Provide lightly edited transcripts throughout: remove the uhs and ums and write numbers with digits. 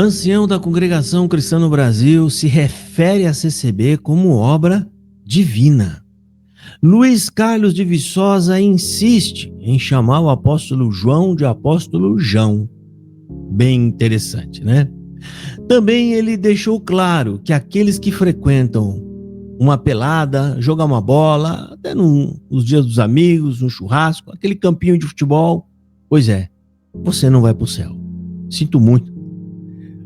Ancião da Congregação Cristã no Brasil se refere à CCB como obra divina. Luiz Carlos de Viçosa insiste em chamar o apóstolo João de apóstolo Jão. Bem interessante, né? Também ele deixou claro que aqueles que frequentam uma pelada, jogar uma bola, até nos dias dos amigos, no churrasco, aquele campinho de futebol, pois é, você não vai para o céu. Sinto muito.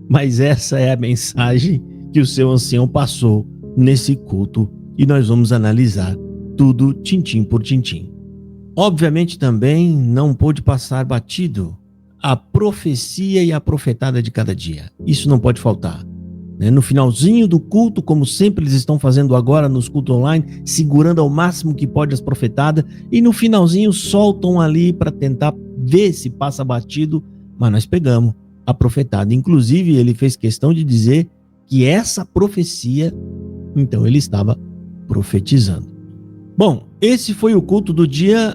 Mas essa é a mensagem que o seu ancião passou nesse culto e nós vamos analisar tudo tintim por tintim. Obviamente também não pôde passar batido a profecia e a profetada de cada dia. Isso não pode faltar. No finalzinho do culto, como sempre eles estão fazendo agora nos cultos online, segurando ao máximo que pode as profetadas e no finalzinho soltam ali para tentar ver se passa batido, mas nós pegamos a profetada. Inclusive ele fez questão de dizer que essa profecia, então ele estava profetizando. Bom, esse foi o culto do dia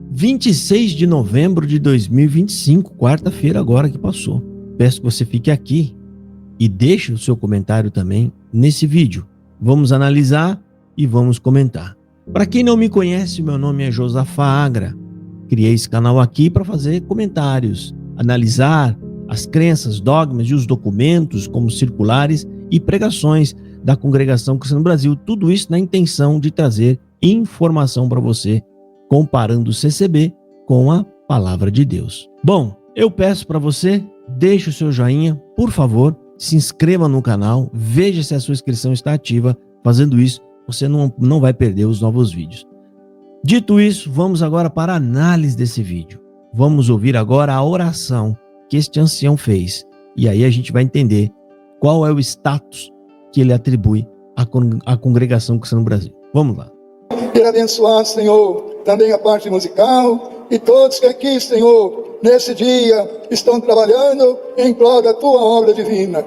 26 de novembro de 2025, quarta-feira agora que passou. Peço que você fique aqui e deixe o seu comentário também nesse vídeo. Vamos analisar e vamos comentar. Para quem não me conhece, meu nome é Josafá Agra. Criei esse canal aqui para fazer comentários, analisar as crenças, dogmas e os documentos como circulares e pregações da Congregação Cristã no Brasil. Tudo isso na intenção de trazer informação para você, comparando o CCB com a Palavra de Deus. Bom, eu peço para você, deixe o seu joinha, por favor, se inscreva no canal, veja se a sua inscrição está ativa. Fazendo isso, você não vai perder os novos vídeos. Dito isso, vamos agora para a análise desse vídeo. Vamos ouvir agora a oração que este ancião fez. E aí a gente vai entender qual é o status que ele atribui à Congregação Cristã no Brasil. Vamos lá. Quero abençoar, Senhor, também a parte musical e todos que aqui, Senhor, nesse dia estão trabalhando em prol da Tua obra divina.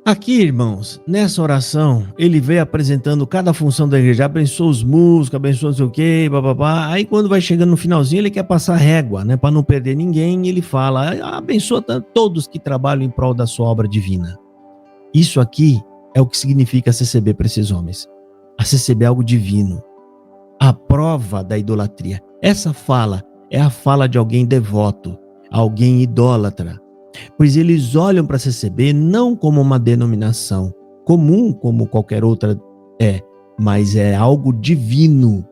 Aqui, irmãos, nessa oração, ele veio apresentando cada função da igreja, abençoa os músicos, abençoa não sei o quê, bababá. Aí quando vai chegando no finalzinho, ele quer passar régua, né, para não perder ninguém, ele fala, abençoa todos que trabalham em prol da sua obra divina. Isso aqui é o que significa a CCB para esses homens. A CCB é algo divino, a prova da idolatria. Essa fala é a fala de alguém devoto, alguém idólatra, pois eles olham para a CCB não como uma denominação comum, como qualquer outra mas é algo divino.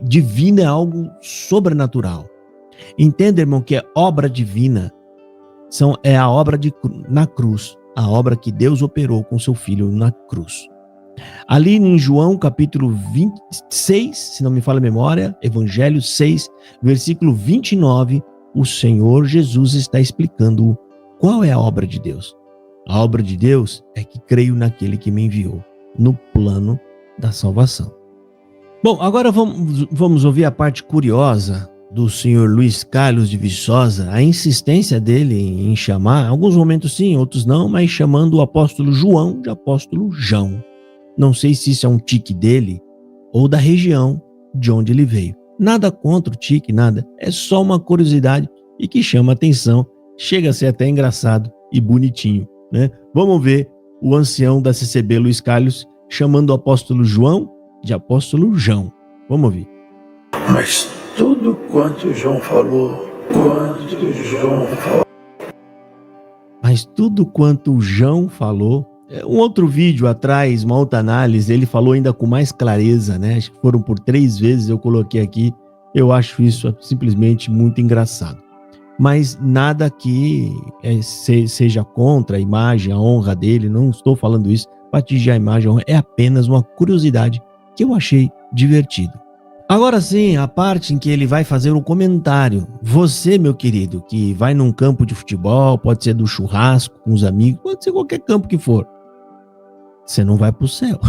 Divino é algo sobrenatural. Entenda, irmão, que é obra divina, é a obra na cruz, a obra que Deus operou com seu Filho na cruz. Ali em João capítulo 26, se não me falha a memória, Evangelho 6, versículo 29, o Senhor Jesus está explicando qual é a obra de Deus. A obra de Deus é que creio naquele que me enviou, no plano da salvação. Bom, agora vamos ouvir a parte curiosa do senhor Luiz Carlos de Viçosa, a insistência dele em chamar, alguns momentos sim, outros não, mas chamando o apóstolo João de apóstolo Jão. Não sei se isso é um tique dele ou da região de onde ele veio. Nada contra o tique, nada. É só uma curiosidade e que chama atenção. Chega a ser até engraçado e bonitinho, né? Vamos ver o ancião da CCB, Luiz Carlos, chamando o apóstolo João de apóstolo Jão. Vamos ouvir. Mas tudo quanto João falou, Mas tudo quanto Jão falou. Um outro vídeo atrás, uma outra análise, ele falou ainda com mais clareza, né? Acho que foram por 3 vezes, eu coloquei aqui. Eu acho isso simplesmente muito engraçado. Mas nada que seja contra a imagem, a honra dele, não estou falando isso para atingir a imagem, a honra, é apenas uma curiosidade que eu achei divertido. Agora sim, a parte em que ele vai fazer um comentário. Você, meu querido, que vai num campo de futebol, pode ser do churrasco com os amigos, pode ser qualquer campo que for. Você não vai para o céu.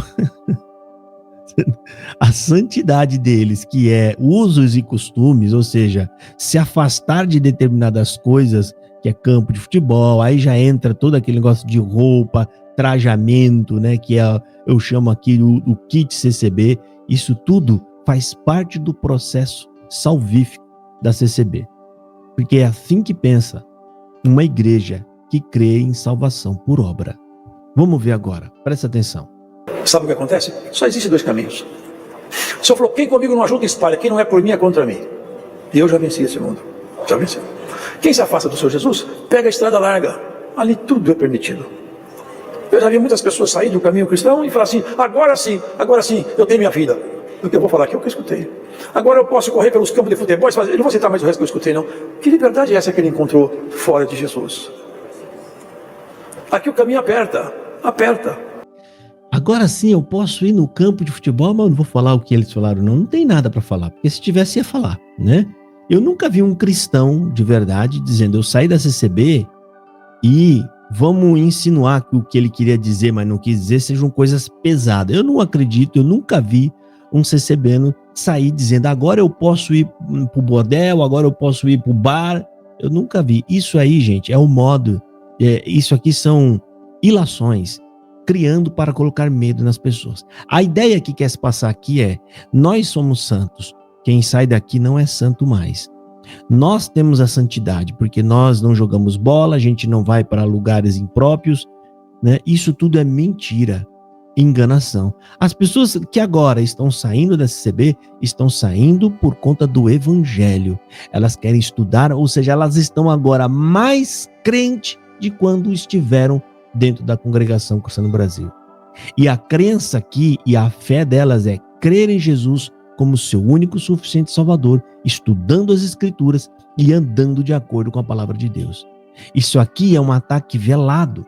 A santidade deles, que é usos e costumes, ou seja, se afastar de determinadas coisas, que é campo de futebol, aí já entra todo aquele negócio de roupa, trajamento, né, que eu chamo aqui o kit CCB, isso tudo faz parte do processo salvífico da CCB. Porque é assim que pensa uma igreja que crê em salvação por obra. Vamos ver agora, presta atenção. Sabe o que acontece? Só existem dois caminhos. O Senhor falou, quem comigo não ajuda, espalha. Quem não é por mim, é contra mim. E eu já venci esse mundo. Já venci. Quem se afasta do Senhor Jesus, pega a estrada larga. Ali tudo é permitido. Eu já vi muitas pessoas sair do caminho cristão e falar assim, agora sim, eu tenho minha vida. O que eu vou falar aqui é o que eu escutei. Agora eu posso correr pelos campos de futebol, eu não vou citar mais o resto que eu escutei, não. Que liberdade é essa que ele encontrou fora de Jesus? Aqui o caminho aperta. Agora sim eu posso ir no campo de futebol, mas eu não vou falar o que eles falaram, não. Não tem nada para falar, porque se tivesse ia falar, né? Eu nunca vi um cristão de verdade dizendo, eu saí da CCB e vamos insinuar que o que ele queria dizer, mas não quis dizer, sejam coisas pesadas. Eu não acredito, eu nunca vi um CCBeno sair dizendo, agora eu posso ir pro bordel, agora eu posso ir pro bar. Eu nunca vi. Isso aí, gente, é o modo, isso aqui são ilações, criando para colocar medo nas pessoas. A ideia que quer se passar aqui é, nós somos santos, quem sai daqui não é santo mais. Nós temos a santidade, porque nós não jogamos bola, a gente não vai para lugares impróprios, né? Isso tudo é mentira, enganação. As pessoas que agora estão saindo da CCB, estão saindo por conta do evangelho. Elas querem estudar, ou seja, elas estão agora mais crentes de quando estiveram dentro da congregação cristã no Brasil. E a crença aqui e a fé delas é crer em Jesus como seu único suficiente Salvador, estudando as Escrituras e andando de acordo com a palavra de Deus. Isso aqui é um ataque velado.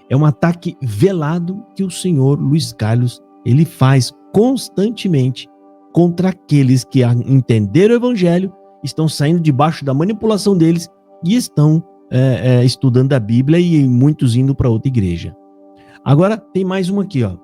É um ataque velado que o senhor Luiz Carlos ele faz constantemente contra aqueles que entenderam o Evangelho, estão saindo debaixo da manipulação deles e estão estudando a Bíblia e muitos indo para outra igreja. Agora tem mais uma aqui, ó.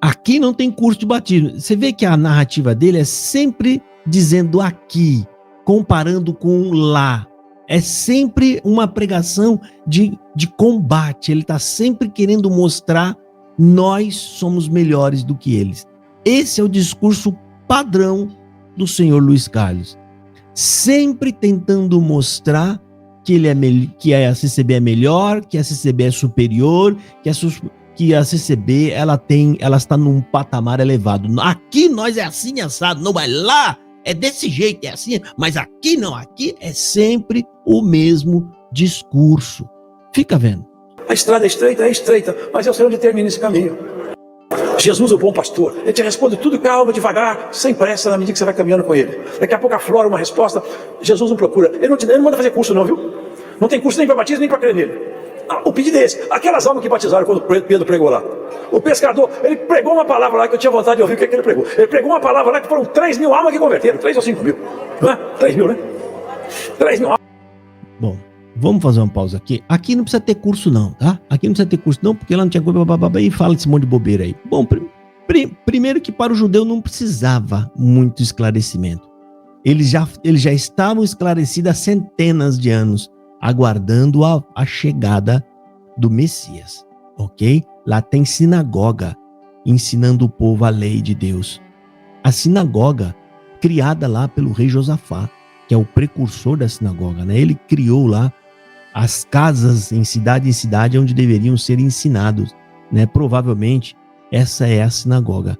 Aqui não tem curso de batismo. Você vê que a narrativa dele é sempre dizendo aqui, comparando com lá. É sempre uma pregação de combate. Ele está sempre querendo mostrar nós somos melhores do que eles. Esse é o discurso padrão do senhor Luiz Carlos. Sempre tentando mostrar que a CCB é melhor, que a CCB é superior, que a CCB ela está num patamar elevado. Aqui nós é assim assado, não vai lá, é desse jeito, é assim, mas aqui não, aqui é sempre o mesmo discurso. Fica vendo. A estrada é estreita, mas é o Senhor que determina esse caminho. Jesus, o bom pastor, ele te responde tudo calma, devagar, sem pressa, na medida que você vai caminhando com ele. Daqui a pouco aflora uma resposta. Jesus não procura, ele não manda fazer curso não, viu? Não tem curso nem para batismo, nem para crer nele. O pedido é esse. Aquelas almas que batizaram quando Pedro pregou lá. O pescador, ele pregou uma palavra lá que eu tinha vontade de ouvir o que ele pregou. Ele pregou uma palavra lá que foram 3 mil almas que converteram. 3 ou 5 mil. Não é? 3 mil, né? 3 mil almas. Bom, vamos fazer uma pausa aqui. Aqui não precisa ter curso não, tá? Aqui não precisa ter curso não, porque lá não tinha coisa, e fala desse monte de bobeira aí. Bom, primeiro que para o judeu não precisava muito esclarecimento. Eles já estavam esclarecidos há centenas de anos, aguardando a chegada do Messias, ok? Lá tem sinagoga, ensinando o povo a lei de Deus. A sinagoga, criada lá pelo rei Josafá, que é o precursor da sinagoga, né? Ele criou lá as casas em cidade onde deveriam ser ensinados, né? Provavelmente essa é a sinagoga.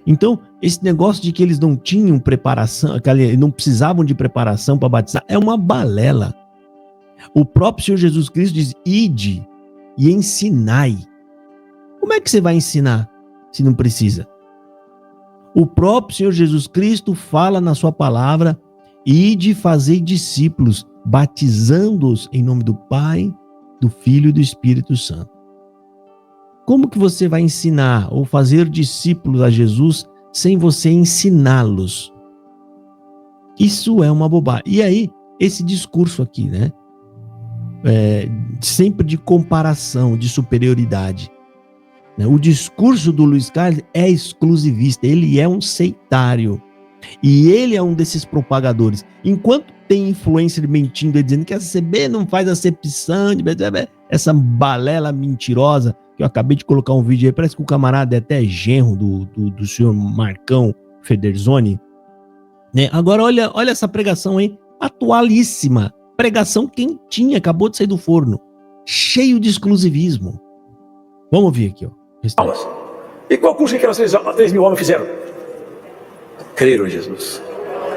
Então, esse negócio de que eles não tinham preparação, que eles não precisavam de preparação para batizar, é uma balela. O próprio Senhor Jesus Cristo diz, ide e ensinai. Como é que você vai ensinar se não precisa? O próprio Senhor Jesus Cristo fala na sua palavra, ide fazer discípulos, batizando-os em nome do Pai, do Filho e do Espírito Santo. Como que você vai ensinar ou fazer discípulos a Jesus sem você ensiná-los? Isso é uma bobagem. E aí, esse discurso aqui, né? Sempre de comparação, de superioridade. O discurso do Luiz Carlos é exclusivista, ele é um sectário. E ele é um desses propagadores. Enquanto tem influencer mentindo e dizendo que a CCB não faz acepção, essa balela mentirosa, que eu acabei de colocar um vídeo aí, parece que o camarada é até genro do senhor Marcão Federzoni. Agora olha essa pregação aí, atualíssima. Pregação quentinha, acabou de sair do forno. cheio de exclusivismo. Vamos ouvir aqui, ó. Almas. E qual curso que aquelas 3 mil homens fizeram? Creram em Jesus.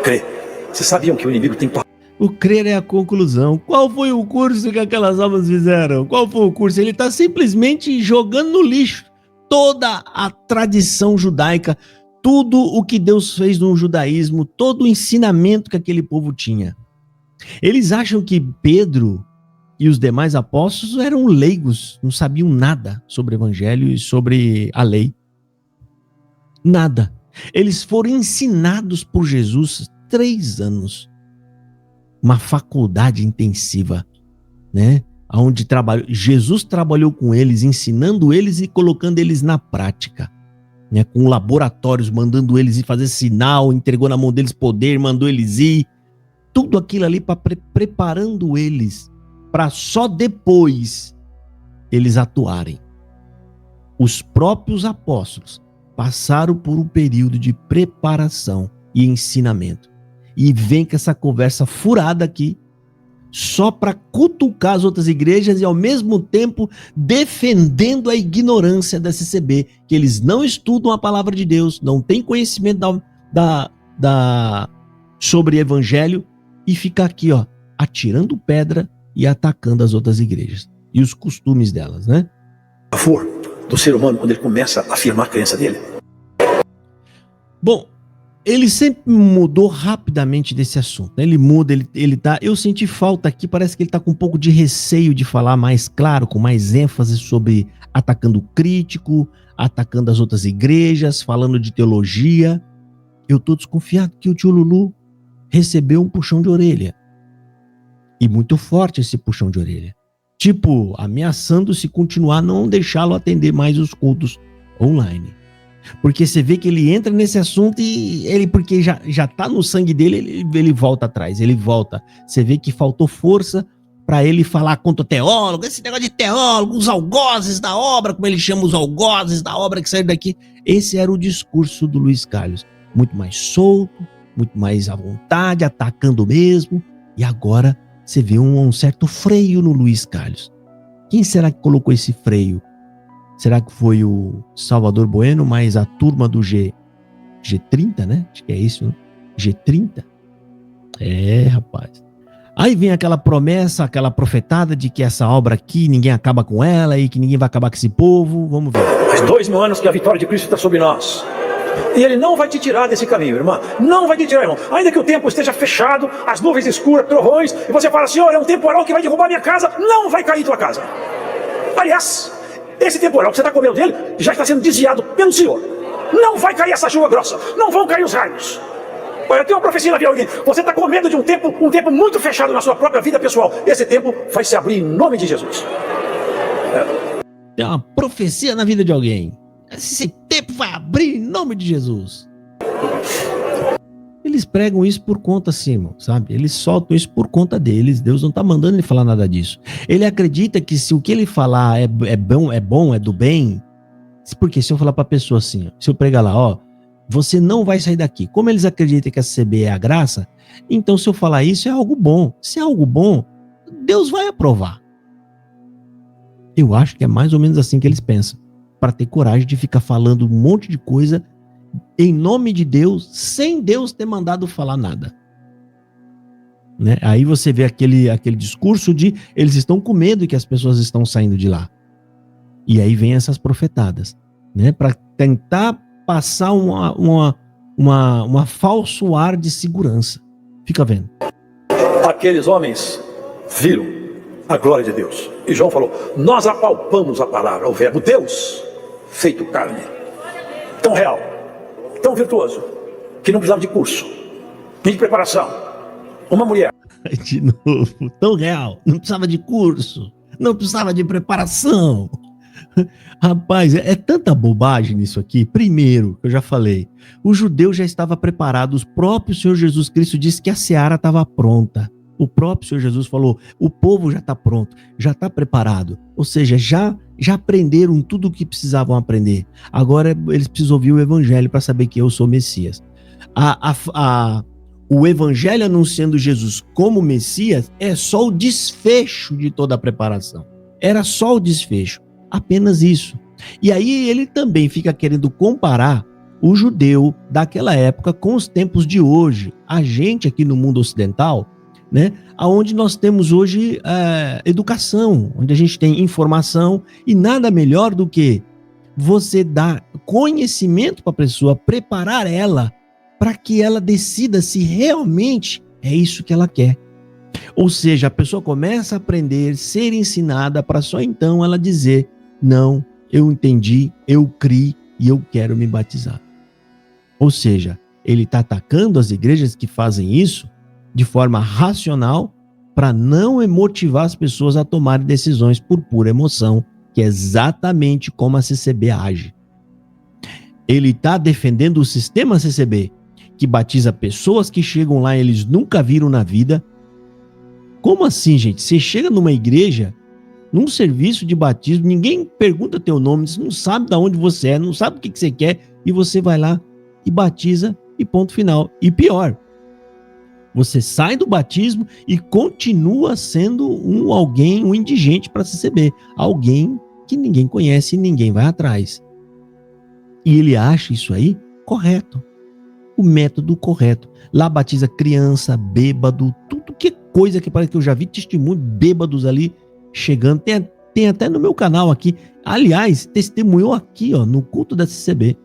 Crer. Vocês sabiam que o inimigo tem... O crer é a conclusão. Qual foi o curso que aquelas almas fizeram? Qual foi o curso? Ele está simplesmente jogando no lixo toda a tradição judaica, tudo o que Deus fez no judaísmo, todo o ensinamento que aquele povo tinha. Eles acham que Pedro e os demais apóstolos eram leigos, não sabiam nada sobre o evangelho e sobre a lei. Nada. Eles foram ensinados por Jesus 3 anos. Uma faculdade intensiva, né? Onde Jesus trabalhou com eles, ensinando eles e colocando eles na prática, né? Com laboratórios, mandando eles ir fazer sinal, entregou na mão deles poder, mandou eles ir. Tudo aquilo ali preparando eles para só depois eles atuarem. Os próprios apóstolos passaram por um período de preparação e ensinamento. E vem com essa conversa furada aqui, só para cutucar as outras igrejas e ao mesmo tempo defendendo a ignorância da CCB, que eles não estudam a palavra de Deus, não têm conhecimento sobre evangelho e fica aqui, ó, atirando pedra e atacando as outras igrejas e os costumes delas, né? A favor do ser humano quando ele começa a afirmar a crença dele. Bom, ele sempre mudou rapidamente desse assunto, né? Ele muda, ele tá... Eu senti falta aqui, parece que ele tá com um pouco de receio de falar mais claro, com mais ênfase sobre atacando o crítico, atacando as outras igrejas, falando de teologia. Eu tô desconfiado que o tio Lulu recebeu um puxão de orelha. E muito forte esse puxão de orelha. Tipo, ameaçando se continuar a não deixá-lo atender mais os cultos online. Porque você vê que ele entra nesse assunto e ele, porque já tá no sangue dele, ele volta atrás, ele volta. Você vê que faltou força para ele falar contra o teólogo, esse negócio de teólogo, os algozes da obra, como ele chama os algozes da obra que saíram daqui. Esse era o discurso do Luiz Carlos. Muito mais solto, muito mais à vontade, atacando mesmo. E agora você vê um certo freio no Luiz Carlos. Quem será que colocou esse freio? Será que foi o Salvador Bueno, mais a turma do G30, né? Acho que é isso, né? G30? É, rapaz. Aí vem aquela promessa, aquela profetada de que essa obra aqui, ninguém acaba com ela e que ninguém vai acabar com esse povo. Vamos ver. Faz 2 mil anos que a vitória de Cristo está sobre nós. E ele não vai te tirar desse caminho, irmã. Não vai te tirar, irmão. Ainda que o tempo esteja fechado, as nuvens escuras, trovões, e você fala, Senhor, é um temporal que vai derrubar minha casa. Não vai cair em tua casa. Aliás, esse temporal que você está com medo dele já está sendo desviado pelo Senhor. Não vai cair essa chuva grossa. Não vão cair os raios. Olha, eu tenho uma profecia na vida de alguém. Você está com medo de um tempo muito fechado na sua própria vida pessoal. Esse tempo vai se abrir em nome de Jesus. Tem uma profecia na vida de alguém. Esse tempo vai abrir em nome de Jesus. Eles pregam isso por conta, assim, irmão, sabe? Eles soltam isso por conta deles. Deus não está mandando ele falar nada disso. Ele acredita que se o que ele falar é bom, é do bem. Porque se eu falar para a pessoa assim, se eu pregar lá, ó, você não vai sair daqui. Como eles acreditam que a CB é a graça, então se eu falar isso é algo bom. Se é algo bom, Deus vai aprovar. Eu acho que é mais ou menos assim que eles pensam. Para ter coragem de ficar falando um monte de coisa em nome de Deus, sem Deus ter mandado falar nada. Né? Aí você vê aquele discurso de eles estão com medo que as pessoas estão saindo de lá. E aí vem essas profetadas, né? Para tentar passar uma falso ar de segurança. Fica vendo. Aqueles homens viram a glória de Deus. E João falou, nós apalpamos a palavra, o verbo Deus feito carne. Tão real, tão virtuoso, que não precisava de curso, nem de preparação. Uma mulher. De novo, tão real, não precisava de curso, não precisava de preparação. Rapaz, é tanta bobagem nisso aqui. Primeiro, eu já falei, o judeu já estava preparado, o próprio Senhor Jesus Cristo disse que a seara estava pronta. O próprio Senhor Jesus falou, o povo já está pronto, já está preparado. Ou seja, já aprenderam tudo o que precisavam aprender. Agora eles precisam ouvir o evangelho para saber que eu sou Messias. O evangelho anunciando Jesus como Messias é só o desfecho de toda a preparação. era só o desfecho, apenas isso. E aí ele também fica querendo comparar o judeu daquela época com os tempos de hoje. A gente aqui no mundo ocidental, né, onde nós temos hoje educação, onde a gente tem informação, e nada melhor do que você dar conhecimento para a pessoa, preparar ela para que ela decida se realmente é isso que ela quer. Ou seja, a pessoa começa a aprender, ser ensinada, para só então ela dizer: não, eu entendi, eu criei e eu quero me batizar. Ou seja, ele está atacando as igrejas que fazem isso de forma racional para não motivar as pessoas a tomarem decisões por pura emoção, que é exatamente como a CCB age. Ele está defendendo o sistema CCB, que batiza pessoas que chegam lá e eles nunca viram na vida. Como assim, gente? Você chega numa igreja, num serviço de batismo, ninguém pergunta teu nome, você não sabe de onde você é, não sabe o que você quer, e você vai lá e batiza e ponto final. E pior, você sai do batismo e continua sendo um indigente para CCB, alguém que ninguém conhece e ninguém vai atrás. E ele acha isso aí correto, o método correto. Lá batiza criança, bêbado, tudo que é coisa que parece que eu já vi testemunho bêbados ali chegando. Tem até no meu canal aqui, aliás, testemunhou aqui, ó, no culto da CCB,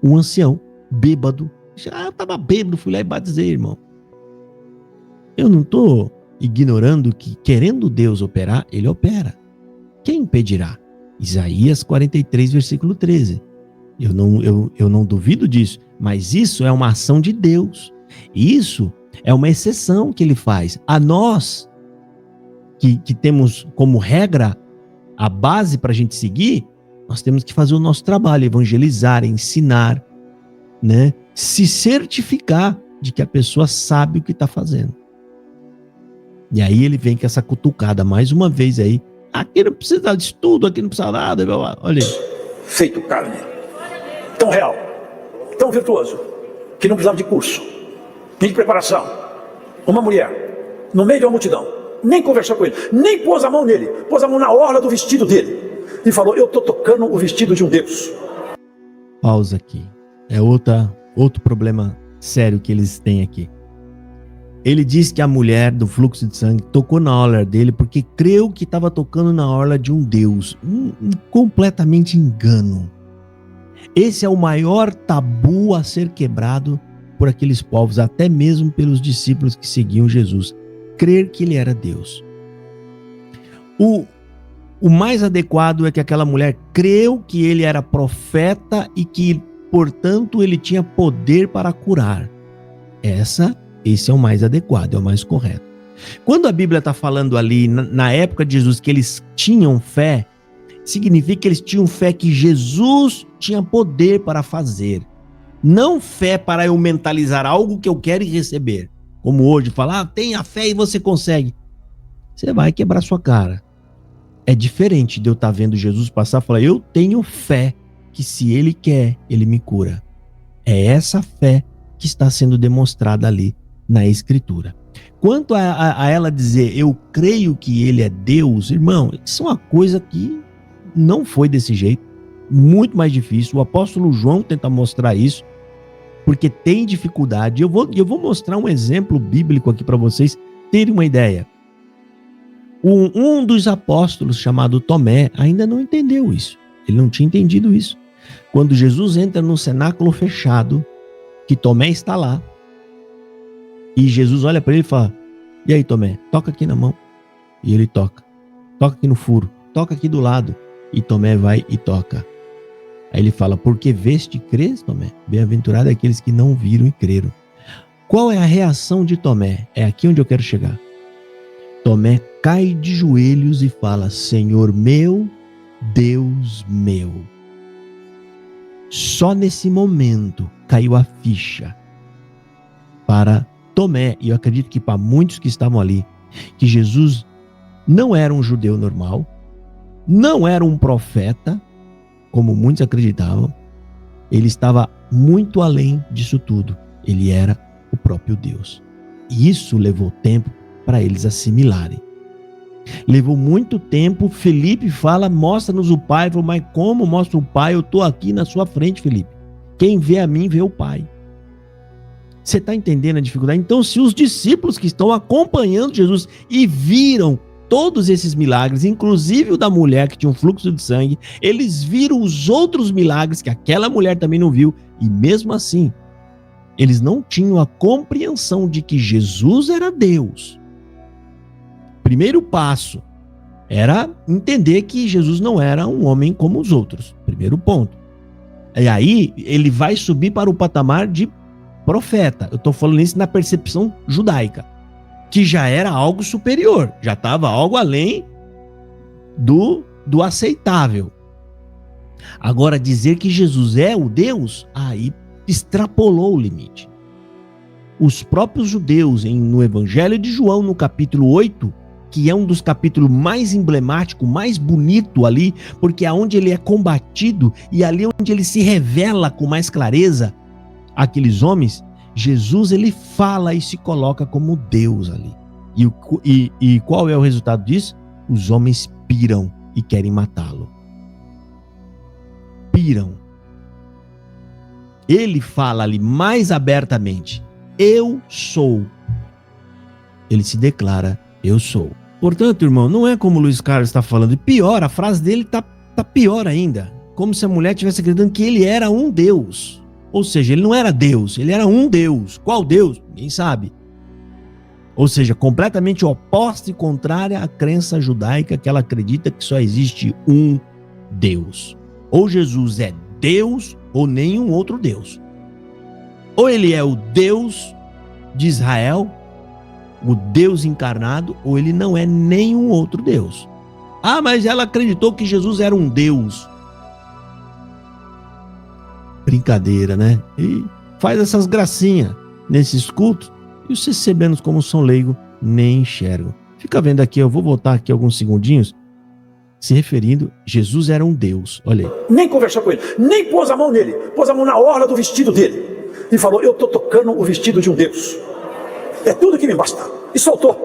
um ancião bêbado. Eu tava bêbado, fui lá e batizei, irmão. Eu não tô ignorando que, querendo Deus operar, ele opera. Quem impedirá? Isaías 43, versículo 13. Eu não duvido disso, mas isso é uma ação de Deus. Isso é uma exceção que ele faz. A nós, que temos como regra a base para a gente seguir, nós temos que fazer o nosso trabalho, evangelizar, ensinar, né? Se certificar de que a pessoa sabe o que está fazendo. E aí ele vem com essa cutucada mais uma vez aí. Aqui não precisa de estudo, aqui não precisa nada. Olha aí. Feito carne, tão real, tão virtuoso, que não precisava de curso, nem de preparação. Uma mulher, no meio de uma multidão, nem conversou com ele, nem pôs a mão nele, pôs a mão na orla do vestido dele e falou: eu estou tocando o vestido de um Deus. Pausa aqui. É outro problema sério que eles têm aqui. Ele diz que a mulher do fluxo de sangue tocou na orla dele porque creu que estava tocando na orla de um Deus. Completamente engano. Esse é o maior tabu a ser quebrado por aqueles povos, até mesmo pelos discípulos que seguiam Jesus. Crer que ele era Deus. O mais adequado é que aquela mulher creu que ele era profeta e que, portanto, ele tinha poder para curar. Esse é o mais adequado, é o mais correto. Quando a Bíblia está falando ali, na época de Jesus, que eles tinham fé, significa que eles tinham fé que Jesus tinha poder para fazer. Não fé para eu mentalizar algo que eu quero e receber. Como hoje, falar, tenha fé e você consegue. Você vai quebrar sua cara. É diferente de eu estar vendo Jesus passar e falar, eu tenho fé que se ele quer, ele me cura. É essa fé que está sendo demonstrada ali na Escritura. Quanto a ela dizer, eu creio que ele é Deus, irmão, isso é uma coisa que não foi desse jeito, muito mais difícil. O apóstolo João tenta mostrar isso, porque tem dificuldade. Eu vou mostrar um exemplo bíblico aqui para vocês terem uma ideia. Um dos apóstolos, chamado Tomé, ainda não entendeu isso. Ele não tinha entendido isso. Quando Jesus entra no cenáculo fechado, que Tomé está lá, e Jesus olha para ele e fala, e aí Tomé, toca aqui na mão. E ele toca. Toca aqui no furo. Toca aqui do lado. E Tomé vai e toca. Aí ele fala, porque veste e crês, Tomé? Bem-aventurado é aqueles que não viram e creram. Qual é a reação de Tomé? É aqui onde eu quero chegar. Tomé cai de joelhos e fala, Senhor meu, Deus meu. Só nesse momento caiu a ficha para Tomé, e eu acredito que para muitos que estavam ali, que Jesus não era um judeu normal, não era um profeta, como muitos acreditavam. Ele estava muito além disso tudo. Ele era o próprio Deus. E isso levou tempo para eles assimilarem. Levou muito tempo. Felipe fala, mostra-nos o Pai. Falou, mas como mostra o Pai? Eu estou aqui na sua frente, Felipe. Quem vê a mim, vê o Pai. Você está entendendo a dificuldade? Então, se os discípulos que estão acompanhando Jesus e viram todos esses milagres, inclusive o da mulher que tinha um fluxo de sangue, eles viram os outros milagres que aquela mulher também não viu, e mesmo assim, eles não tinham a compreensão de que Jesus era Deus. Primeiro passo era entender que Jesus não era um homem como os outros. Primeiro ponto. E aí, ele vai subir para o patamar de profeta. Eu estou falando isso na percepção judaica, que já era algo superior, já estava algo além do aceitável. Agora, dizer que Jesus é o Deus, aí extrapolou o limite. Os próprios judeus, no Evangelho de João, no capítulo 8, que é um dos capítulos mais emblemáticos, mais bonito ali, porque é onde ele é combatido e ali onde ele se revela com mais clareza àqueles homens, Jesus ele fala e se coloca como Deus ali. E qual é o resultado disso? Os homens piram e querem matá-lo. Piram. Ele fala ali mais abertamente, eu sou. Ele se declara, eu sou. Portanto, irmão, não é como o Luiz Carlos está falando. E pior, a frase dele tá pior ainda. Como se a mulher estivesse acreditando que ele era um Deus. Ou seja, ele não era Deus, ele era um Deus. Qual Deus? Ninguém sabe. Ou seja, completamente oposta e contrária à crença judaica, que ela acredita que só existe um Deus. Ou Jesus é Deus ou nenhum outro Deus. Ou ele é o Deus de Israel, o Deus encarnado, ou ele não é nenhum outro Deus. Ah, mas ela acreditou que Jesus era um Deus. Brincadeira, né? E faz essas gracinhas nesses cultos e os CCBanos, como são leigos, nem enxergam. Fica vendo aqui, eu vou voltar aqui alguns segundinhos, se referindo, Jesus era um Deus, olha aí. Nem conversou com ele, nem pôs a mão nele, pôs a mão na orla do vestido dele e falou, eu estou tocando o vestido de um Deus. É tudo que me basta. E soltou.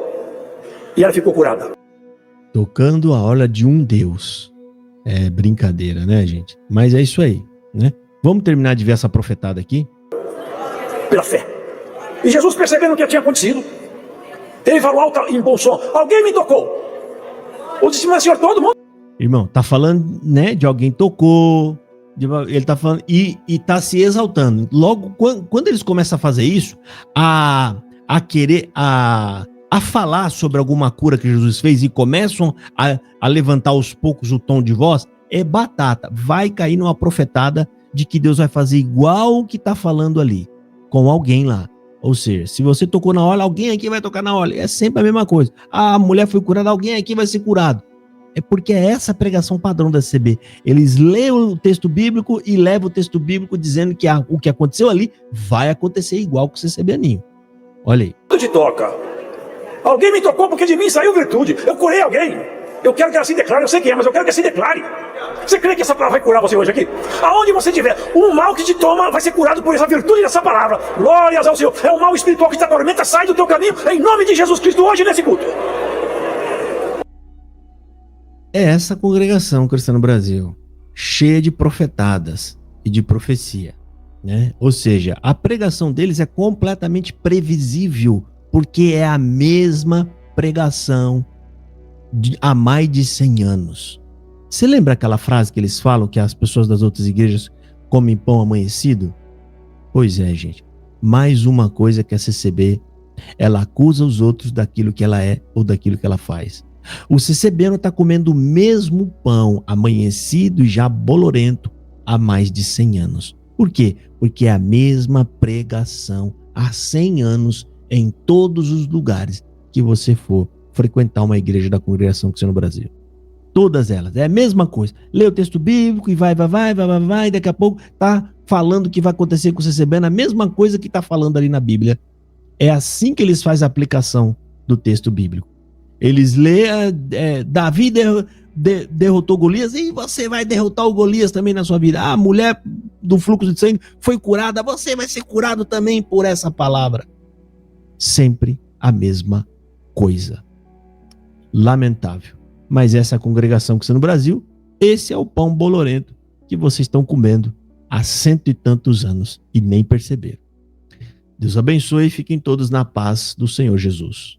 E ela ficou curada. Tocando a orla de um Deus. É brincadeira, né, gente? Mas é isso aí, né? Vamos terminar de ver essa profetada aqui? Pela fé. E Jesus, percebendo o que tinha acontecido, ele falou alto em bom som, alguém me tocou. O disse, mas senhor, todo mundo... Irmão, tá falando, né, de alguém tocou, ele tá falando, e tá se exaltando. Logo, quando eles começam a fazer isso, a falar sobre alguma cura que Jesus fez e começam a levantar aos poucos o tom de voz, é batata. Vai cair numa profetada de que Deus vai fazer igual o que está falando ali, com alguém lá. Ou seja, se você tocou na orla, alguém aqui vai tocar na orla. É sempre a mesma coisa. A mulher foi curada, alguém aqui vai ser curado. É porque é essa pregação padrão da CB. Eles leem o texto bíblico e levam o texto bíblico dizendo que o que aconteceu ali vai acontecer igual com o CCBaninho. Olha aí. Te toca. Alguém me tocou porque de mim saiu virtude. Eu curei alguém. Eu quero que ela se declare. Eu sei quem é, mas eu quero que ela se declare. Você crê que essa palavra vai curar você hoje aqui? Aonde você estiver, um mal que te toma vai ser curado por essa virtude dessa palavra. Glórias ao Senhor. É um mal espiritual que te atormenta. Sai do teu caminho em nome de Jesus Cristo hoje nesse culto. É essa congregação cristã no Brasil, cheia de profetadas e de profecia, né? Ou seja, a pregação deles é completamente previsível, porque é a mesma pregação há mais de 100 anos. Você lembra aquela frase que eles falam que as pessoas das outras igrejas comem pão amanhecido? Pois é, gente. Mais uma coisa que a CCB, ela acusa os outros daquilo que ela é ou daquilo que ela faz. O CCBano está comendo o mesmo pão amanhecido e já bolorento há mais de 100 anos. Por quê? Porque é a mesma pregação há 100 anos em todos os lugares que você for frequentar uma igreja da congregação cristã no Brasil. Todas elas. É a mesma coisa. Lê o texto bíblico e vai, e daqui a pouco tá falando o que vai acontecer com o CCBano, a mesma coisa que tá falando ali na Bíblia. É assim que eles fazem a aplicação do texto bíblico. Eles lêem, Davi derrotou Golias e você vai derrotar o Golias também na sua vida. A mulher do fluxo de sangue foi curada, você vai ser curado também por essa palavra. Sempre a mesma coisa. Lamentável. Mas essa é a Congregação Cristã no Brasil, esse é o pão bolorento que vocês estão comendo há 100 e tantos anos e nem perceberam. Deus abençoe e fiquem todos na paz do Senhor Jesus.